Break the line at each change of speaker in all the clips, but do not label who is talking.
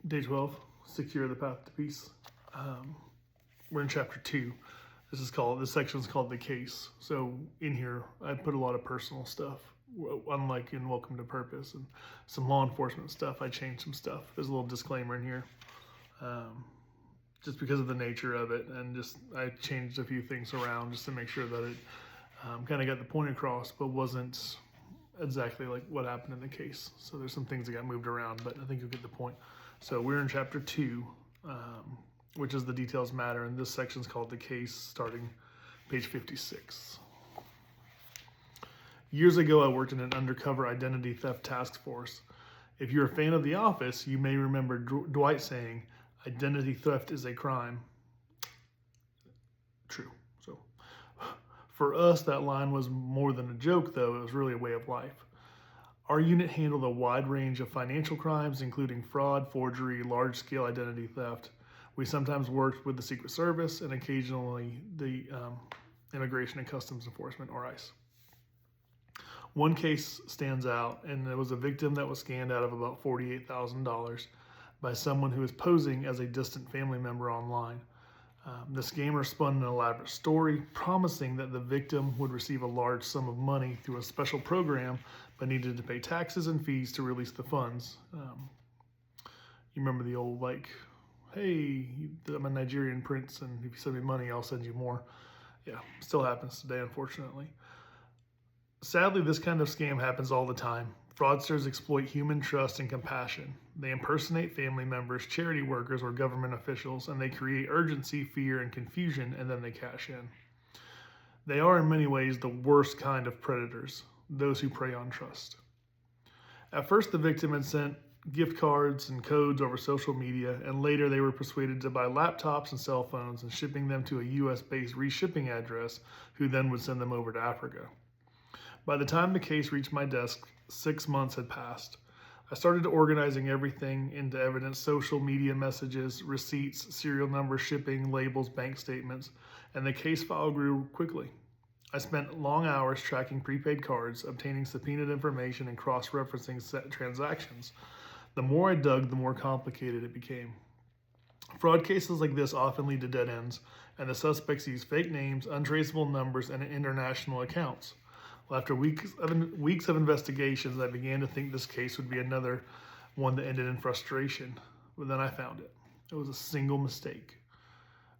Day 12, Secure the Path to Peace. We're in chapter 2. This section is called The Case. So in here, I put a lot of personal stuff. Unlike in Welcome to Purpose and some law enforcement stuff, I changed some stuff. There's a little disclaimer in here. Just because of the nature of it, and just I changed a few things around just to make sure that it kind of got the point across, but wasn't exactly like what happened in the case. So there's some things that got moved around, but I think you'll get the point. So we're in chapter 2, which is The Details Matter, and this section is called The Case, starting page 56. Years ago, I worked in an undercover identity theft task force. If you're a fan of The Office, you may remember Dwight saying, "Identity theft is a crime." True. So for us, that line was more than a joke, though. It was really a way of life. Our unit handled a wide range of financial crimes, including fraud, forgery, large-scale identity theft. We sometimes worked with the Secret Service and occasionally the Immigration and Customs Enforcement, or ICE. One case stands out, and it was a victim that was scammed out of about $48,000 by someone who was posing as a distant family member online. The scammer spun an elaborate story, promising that the victim would receive a large sum of money through a special program, but needed to pay taxes and fees to release the funds. You remember the old, like, "Hey, I'm a Nigerian prince, and if you send me money, I'll send you more." Yeah, still happens today, unfortunately. Sadly, this kind of scam happens all the time. Fraudsters exploit human trust and compassion. They impersonate family members, charity workers, or government officials, and they create urgency, fear, and confusion, and then they cash in. They are, in many ways, the worst kind of predators, those who prey on trust. At first, the victim had sent gift cards and codes over social media, and later they were persuaded to buy laptops and cell phones and shipping them to a US-based reshipping address, who then would send them over to Africa. By the time the case reached my desk, 6 months had passed. I started organizing everything into evidence: social media messages, receipts, serial numbers, shipping, labels, bank statements, and the case file grew quickly. I spent long hours tracking prepaid cards, obtaining subpoenaed information, and cross-referencing set transactions. The more I dug, the more complicated it became. Fraud cases like this often lead to dead ends, and the suspects use fake names, untraceable numbers, and international accounts. After weeks of investigations, I began to think this case would be another one that ended in frustration. But then I found it. It was a single mistake.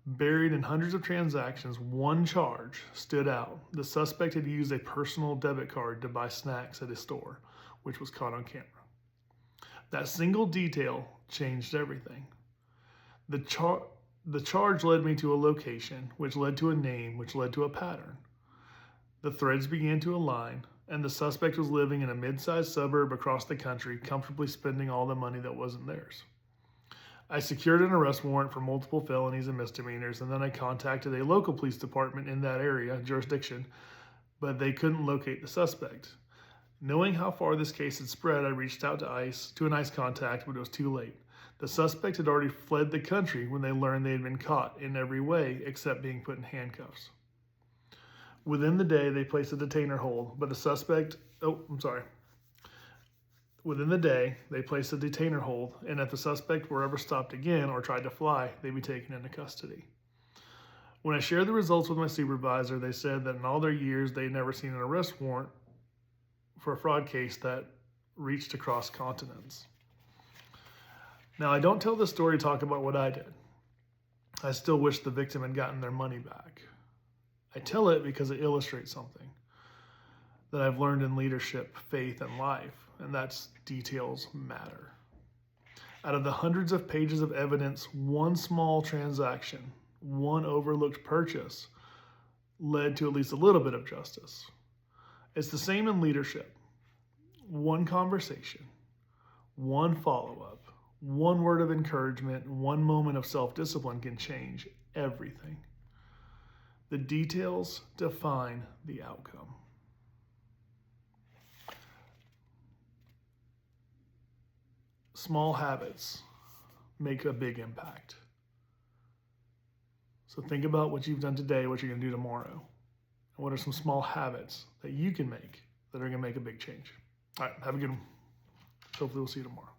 Buried in hundreds of transactions, one charge stood out. The suspect had used a personal debit card to buy snacks at a store, which was caught on camera. That single detail changed everything. The charge led me to a location, which led to a name, which led to a pattern. The threads began to align, and the suspect was living in a mid-sized suburb across the country, comfortably spending all the money that wasn't theirs. I secured an arrest warrant for multiple felonies and misdemeanors, and then I contacted a local police department in that jurisdiction, but they couldn't locate the suspect. Knowing how far this case had spread, I reached out to an ICE contact, but it was too late. The suspect had already fled the country when they learned they had been caught in every way except being put in handcuffs. Within the day, they placed a detainer hold, but the suspect, Within the day, they placed a detainer hold, and if the suspect were ever stopped again or tried to fly, they'd be taken into custody. When I shared the results with my supervisor, they said that in all their years, they'd never seen an arrest warrant for a fraud case that reached across continents. Now, I don't tell this story to talk about what I did. I still wish the victim had gotten their money back. I tell it because it illustrates something that I've learned in leadership, faith, and life, and that's details matter. Out of the hundreds of pages of evidence, one small transaction, one overlooked purchase led to at least a little bit of justice. It's the same in leadership. One conversation, one follow-up, one word of encouragement, one moment of self-discipline can change everything. The details define the outcome. Small habits make a big impact. So think about what you've done today, what you're going to do tomorrow. And what are some small habits that you can make that are going to make a big change? All right, have a good one. Hopefully we'll see you tomorrow.